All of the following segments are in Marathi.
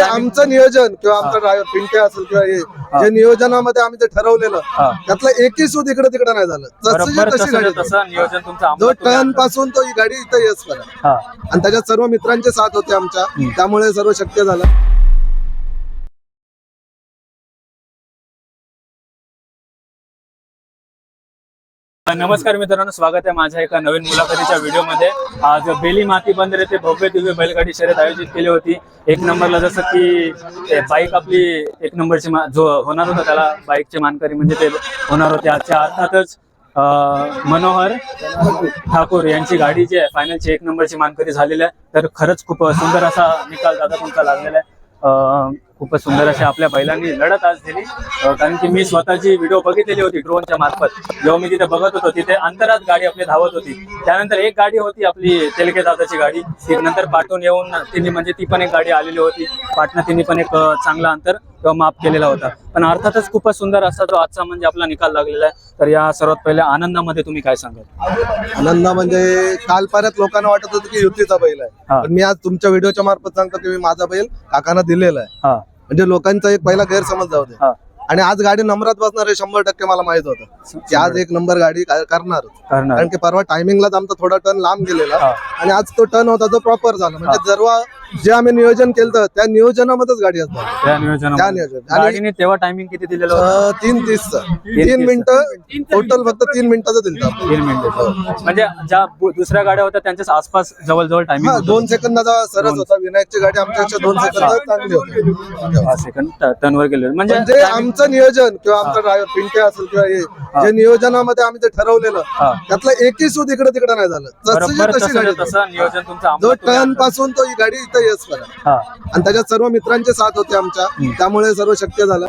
आमचं नियोजन किंवा आमचा ड्रायव्हर पिंटे असेल किंवा हे जे नियोजनामध्ये आम्ही ते ठरवलेलं त्यातलं एकही सूद इकडे तिकडे नाही झालं. तशी गाडी जो टर्न पासून तो ही गाडी इथं येस करा आणि त्याच्यात सर्व मित्रांचे साथ होते आमच्या, त्यामुळे सर्व शक्य झालं. नमस्कार मित्रांनो, स्वागत आहे माझ्या एका नवीन मुलाखतीच्या व्हिडिओमध्ये. आज बेली माती बंदर येथे भव्य दिव्य बैलगाडी शर्यत आयोजित केली होती. एक नंबरला जसं की बाईक आपली एक नंबरची जो होणार होता त्याला बाईकचे मानकरी म्हणजे ते होणार होते. आजच्या अर्थातच मनोहर ठाकूर यांची गाडी जी आहे फायनलची एक नंबरची मानकरी झालेली आहे. तर खरंच खूप सुंदर असा निकाल दादा तुमचा लागलेला आहे. खूपच सुंदर अशा आपल्या बैलांनी लढत आज दिली. कारण की मी स्वतःची व्हिडिओ बघितलेली होती ड्रोनच्या मार्फत. जेव्हा मी तिथे बघत होतो तिथे अंतरात गाडी आपली धावत होती. त्यानंतर एक गाडी होती आपली तेलके दादाची गाडी, ती नंतर पाठवून येऊन तिने म्हणजे ती पण एक गाडी आलेली होती पाटणा. तिने पण एक चांगला अंतर किंवा माप केलेला होता. पण अर्थातच खूपच सुंदर असा जो आजचा म्हणजे आपला निकाल लागलेला आहे. तर या सर्वात पहिल्या आनंदामध्ये तुम्ही काय सांगाल? आनंद म्हणजे काल परत लोकांना वाटत होतं की युतीचा बैल आहे, पण मी आज तुमच्या व्हिडिओच्या मार्फत सांगतो की मी माझा बैल काकांना दिलेला आहे. म्हणजे लोकांचा एक पहिला गैरसमज जाऊ दे. आणि आज गाडी नंबरात बसणार आहे 100% मला माहित होतं की आज एक नंबर गाडी करणार. कारण की परवा टायमिंगलाच आमचा थोडा टर्न लांब गेलेला आणि आज तो टर्न होता तो प्रॉपर झाला. म्हणजे जर जे आम्ही नियोजन केलं त्या नियोजनामध्येच गाडी असणार. गाडीने तेव्हा टायमिंग किती दिलेलं होतं? 3:30 मिनिटं टोटल, फक्त 3 मिनिटाचं दिलं. 3 मिनिटं म्हणजे ज्या दुसऱ्या गाड्या होत्या त्यांच्या आसपास जवळजवळ टायमिंग 2 सेकंदाचा सरस होता. विनायकची गाडी आमच्यापेक्षा 2 सेकंद चांगली होती. 5 सेकंद टर्नवर गेले. म्हणजे आमचं नियोजन किंवा आमचा ड्रायव्हर पिंटे असेल किंवा हे जे नियोजनामध्ये आम्ही ते ठरवलेलं त्यातलं एकही सूद इकडे तिकडे नाही झालं. जो टर्न पासून तो ही गाडी इथं येस करा आणि त्याच्यात सर्व मित्रांचे साथ होते आमच्या, त्यामुळे सर्व शक्य झालं.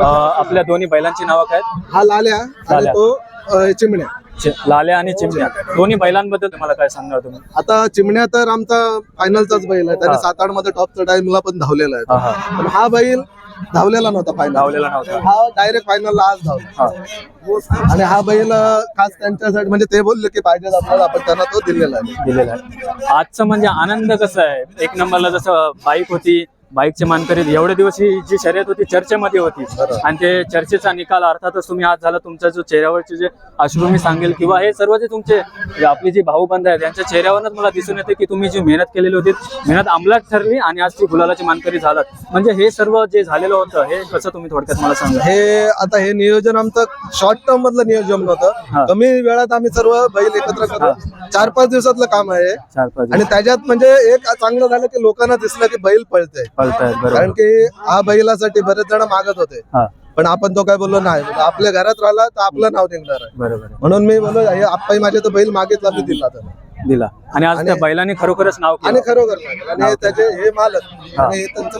आपल्या दोन्ही बैलांची नावं काय? हा लाल्या आणि तो चिमण्या. लाल्या आणि चिमण्या दोन्ही बैलांबद्दल तुम्हाला काय सांगणार तुम्ही? आता चिमण्या तर आमचा फायनलचाच बैल आहे. त्याने 7-8 मध्ये टॉपचा टाइमला पण धावलेला आहे. पण हा बैल धावलेला नव्हता फायनल. हा डायरेक्ट फायनलला आज धावला. आणि हा बैल खास त्यांच्यासाठी म्हणजे ते बोलले की पाहिजे आपल्याला, आपण त्यांना तो दिलेला आहे. आजचं म्हणजे आनंद कसा आहे? एक नंबरला जसं बाईक होती, बाईकचे मानकरी एवढे दिवस ही जी शर्यत होती चर्चेमध्ये होती आणि ते चर्चेचा निकाल अर्थातच तुम्ही आज झाला. तुमचा जो चेहऱ्यावरचे जे अश्रू मी सांगेल किंवा हे सर्व जे तुमचे आपली जी भाऊबंद आहेत त्यांच्या चेहऱ्यावरच मला दिसून येते की तुम्ही जी मेहनत केलेली होती मेहनत अंमलात ठरली आणि आज ती गुलालाची मानकरी झालात. म्हणजे हे सर्व जे झालेलं होतं हे कसं तुम्ही थोडक्यात मला सांगा. हे नियोजन आमचं शॉर्ट टर्म मधलं नियोजन होतं. कमी वेळात आम्ही सर्व बैल एकत्र करू 4-5 दिवसातलं काम आहे. आणि त्याच्यात म्हणजे एक चांगलं झालं की लोकांना दिसलं की बैल पळतंय. कारण की हा बैलासाठी बरेच जण मागत होते, पण आपण तो काय बोललो नाही. आपल्या घरात राहिला तर आपलं नाव निघणार आहे. म्हणून मी बोललो आप्पा माझे तो बैल मागितला, मी दिला. आणि आज त्या बैलांनी खरोखरच नाव केलं. आणि खरोखर आणि त्याचे हे मालक आणि हे त्यांचं.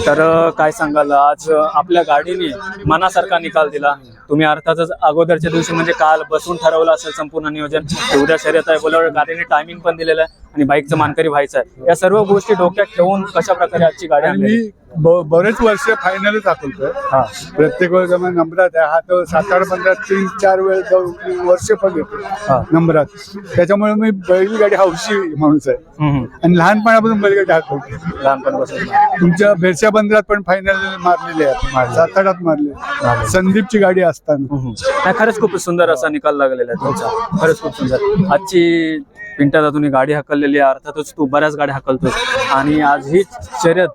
तर काय सांगाल, आज आपल्या गाडीने मनासारखा निकाल दिला. तुम्ही अर्थातच अगोदरच्या दिवशी म्हणजे काल बसून ठरवलं असेल संपूर्ण नियोजन, उद्या शर्यत आहे बोलावर गाडीने टायमिंग पण दिलेलं आहे आणि बाईकचं मानकरी व्हायचं आहे. या सर्व गोष्टी डोक्यात ठेवून कशा प्रकारे आजची गाडी आणली? बरेच वर्ष फायनल दाखवतोय. प्रत्येक वेळ जमा नंबरात आहे. हा तो 7-8-15 3-4 वेळ वर्ष पण येतो नंबरात. त्याच्यामुळे मी बैलगाडी हौशी माणूस आहे आणि लहानपणापासून बैलगाडी हाकवते. लहानपणापासून तुमच्या भेरच्या बंदरात पण फायनल मारलेले आहे, 7-8 मारले. संदीपची गाडी असताना. खरंच खूप सुंदर असा निकाल लागलेला आहे तुमचा. खरंच खूप सुंदर. आजची पिंट्याला तुम्ही गाडी हाकललेली आहे. अर्थातच तू बऱ्याच गाड्या हाकलतोस आणि आज ही शर्यत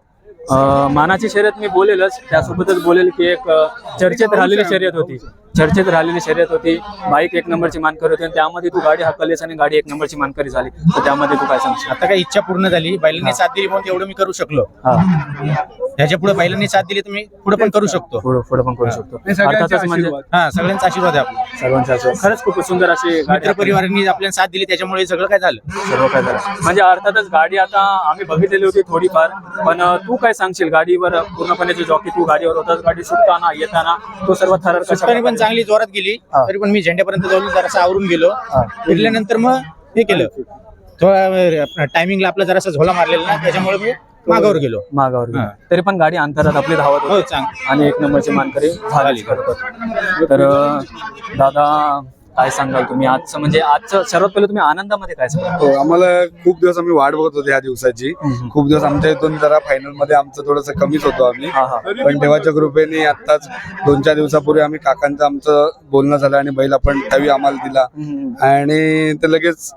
मानाची शर्यत मी बोलेलच, त्यासोबतच बोलेल की एक चर्चेत राहिलेली शर्यत होती. बाईक एक नंबरची मानकरी होती आणि त्यामध्ये तू गाडी हाकललीस आणि गाडी एक नंबरची मानकरी झाली. तर त्यामध्ये तू काय सांगशील? आता काय इच्छा पूर्ण झाली, बैलांनी साथ दिली म्हणून एवढं मी करू शकलो. ह्याच्या पुढे बैलांनी साथ दिली तर मी पुढे पण करू शकतो. पुढे पण करू शकतो. अर्थातच म्हणजे सगळ्यांचा आशीर्वाद आहे आपला. सर्वांचा आशीर्वाद. खरंच खूप सुंदर अशी मित्र परिवारांनी आपल्याला साथ दिली, त्याच्यामुळे सगळं काय झालं. म्हणजे अर्थातच गाडी आता आम्ही बघितलेली होती थोडीफार, पण तू काय सांगशील गाडीवर पूर्णपणे जे जॉकी तू गाडीवर होतास, गाडी सुटताना येताना तो सर्व थरार कशा पण चांगली जोरात गेली. तरी पण मी झेंड्यापर्यंत जाऊन जरासा आवरून गेलो. फिरल्यानंतर मग हे केलं, थोडा टायमिंगला आपला जरासा झोला मारलेला ना, त्याच्यामुळे मी मागावर गेलो. तरी पण गाडी अंतरात आपली धावत होती आणि एक नंबरची मानकरी झाली. तर दादा काय सांगाल तुम्ही आजचं म्हणजे आजचं सर्वात पहिले तुम्ही आनंदामध्ये काय सांगाल? हो, आम्हाला खूप दिवस आम्ही वाट बघत होतो या दिवसाची. खूप दिवस आमच्या इथून जरा फायनल मध्ये आमचं थोडंसं कमीच होतो आम्ही, पण देवाच्या कृपेने आताच 2-4 दिवसापूर्वी आम्ही काकांचं आमचं बोलणं झालं आणि बैल आपण ठेवी आम्हाला दिला आणि ते लगेच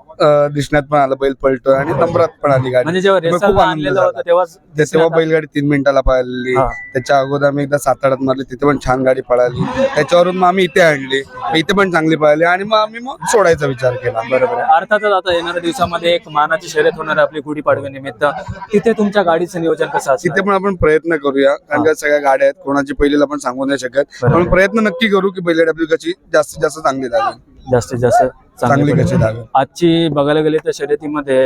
दिसण्यात पण आलं, बैल पळतोय आणि नंबरात पण आली गाडी. म्हणजे जेव्हा त्यामुळे रेसाला खूप आनंद आणलेलं झाला. होतं तेव्हा तेव्हा बैलगाडी 3 मिनिटाला पळाली. हा. त्याच्या अगोदर आम्ही एकदा साताऱ्यात मारली, तिथे पण छान गाडी पळाली. त्याच्यावरून मग आम्ही इथे आणली, इथे पण चांगली पळाली आणि मग आम्ही सोडायचा विचार केला. बरोबर आहे. अर्थातच आता येणाऱ्या दिवसामध्ये एक मानाची शर्यत होणार आहे आपली गुढीपाडव्यानिमित्त. तिथे तुमच्या गाडीचं नियोजन कसं असतं? तिथे पण आपण प्रयत्न करूया, कारण का सगळ्या गाड्या आहेत, कोणाची पहिलीला पण सांगू नाही शकत, पण प्रयत्न नक्की करू की बैलगाडी आपली कशी जास्तीत जास्त चांगली लागेल, जास्तीत जास्त चांगली पडेल. कशी लागेल. आजची बघायला गेले तर शर्यतीमध्ये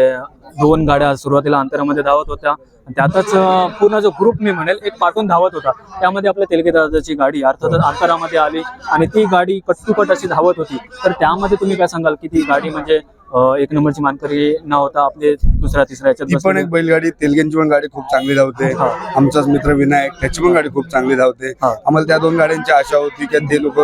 2 गाड्या सुरुवातीला अंतरामध्ये धावत होत्या. त्यातच पूर्ण जो ग्रुप मी म्हणेल एक पाठून धावत होता, त्यामध्ये आपल्या तेलगे दादाची गाडी अर्थातच अंतरामध्ये आली आणि ती गाडी कट्टुकट अशी धावत होती. तर त्यामध्ये तुम्ही काय सांगाल की ती गाडी म्हणजे 1 नंबरची मानकरी न होता आपले दुसऱ्या तिसऱ्या ती पण एक बैलगाडी, तेलगेंची पण गाडी खूप चांगली धावते. आमचाच मित्र विनायक, त्याची पण गाडी खूप चांगली धावते. आम्हाला त्या 2 गाड्यांची आशा होती की ते लोक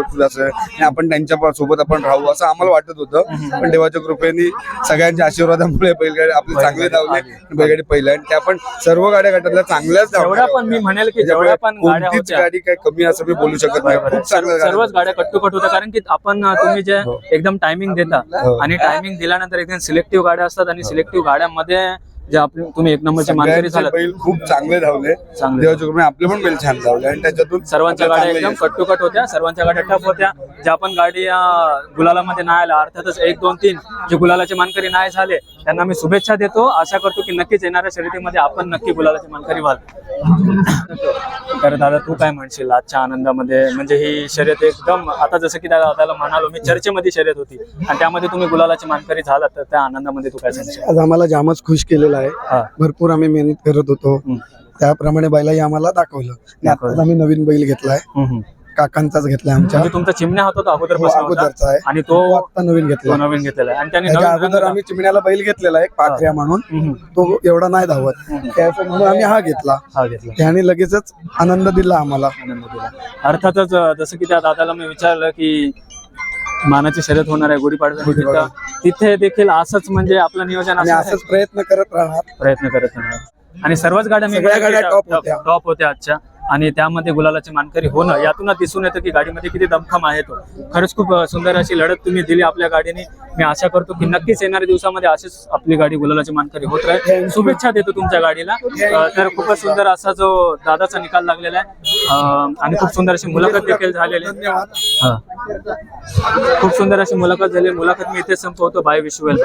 आपण त्यांच्या सोबत आपण राहू असं आम्हाला वाटत होतं, पण देवाच्या कृपेने सगळ्यांच्या आशीर्वादामुळे बैलगाडी आपली चांगली धावली, बैलगाडी पहिल्या आणि त्या पण सर्व गाड्या गटातल्या चांगल्याच जेवढ्या पण मी म्हणेल की जेवढ्या पण गाड्या कोणतीच होत्या गाडी काय कमी असं मी बोलू शकत नाही. खूप चांगल्या सर्वच गाड्या कट्टुकट होत्या. कारण की आपण तुम्ही जे एकदम टायमिंग देता आणि टायमिंग दिल्यानंतर एकदम सिलेक्टिव्ह गाड्या असतात आणि सिलेक्टिव्ह गाड्यामध्ये जे आपले तुम्ही 1 नंबरचे मानकरी झालात, बैल खूप चांगले धावले. देवाच्या कृपेने आपले पण बैल छान धावले आणि त्याच्यातून सर्वांच्या गाड्या एकदम कट्टुकट होत्या, सर्वांच्या गाड्या टफ होत्या. ज्या पण गाडी गुलालामध्ये नाही आल्या, अर्थातच 1, 2, 3 जे गुलालाचे मानकरी नाही झाले त्यांना मी शुभेच्छा देतो. आशा करतो की नक्कीच येणाऱ्या शर्यतीमध्ये आपण नक्की गुलालाचे मानकरी व्हाल. तर दादा तू काय म्हणशील आजच्या आनंदामध्ये? म्हणजे ही शर्यत एकदम आता जसं की दादाला म्हणालो मी चर्चेमध्ये शर्यत होती आणि त्यामध्ये तुम्ही गुलालाचे मानकरी झालात, तर त्या आनंदामध्ये तू काय सांगशील? आज आम्हाला जामच खुश केलेला आहे. भरपूर आम्ही मेहनत करत होतो, त्याप्रमाणे बैलाही आम्हाला दाखवलं. आताच आम्ही नवीन बैल घेतलाय, काकांचाच घेतलाय आमच्या. म्हणजे तुमचा चिमण्या होता तो अगोदरपासून होता अगोदरचा आहे आणि तो आता नवीन घेतला. नवीन घेतलेला आहे आणि त्याने त्याच्या नवीन अगोदर आम्ही चिमण्याला बैल घेतलेला आहे पाखऱ्या म्हणून, तो एवढा नाही धावत, त्याचं म्हणून आम्ही हा घेतला. त्याने लगेचच आनंद दिला आम्हाला. आनंद दिला. अर्थातच जसं की त्या दादाला मी विचारलं की मानाची शर्यत होणार आहे गुढीपाडव्यानिमित्त, तिथे देखील असंच म्हणजे आपलं नियोजन आणि असं असंच प्रयत्न करत राहणार. प्रयत्न करत राहणार. आणि सर्वच गाड्या मी सगळ्या गाड्या टॉप होत्या आजच्या आणि त्यामध्ये गुलालाचे मानकरी होणं यातूनच दिसून येतं की गाडीमध्ये किती दमखम आहे तो. खरंच खूप सुंदर अशी लढत तुम्ही दिली आपल्या गाडीने. मी आशा करतो की नक्कीच येणाऱ्या दिवसामध्ये अशीच आपली गाडी गुलालाची मानकरी होत राहील. शुभेच्छा देतो तुमच्या गाडीला. तर खूपच सुंदर असा जो दादाचा निकाल लागलेला आहे आणि खूप सुंदर अशी मुलाखत देखील झालेली आहे. खूप सुंदर अशी मुलाखत झाली. मुलाखत मी इथे संपवतो. Bye, wish you well.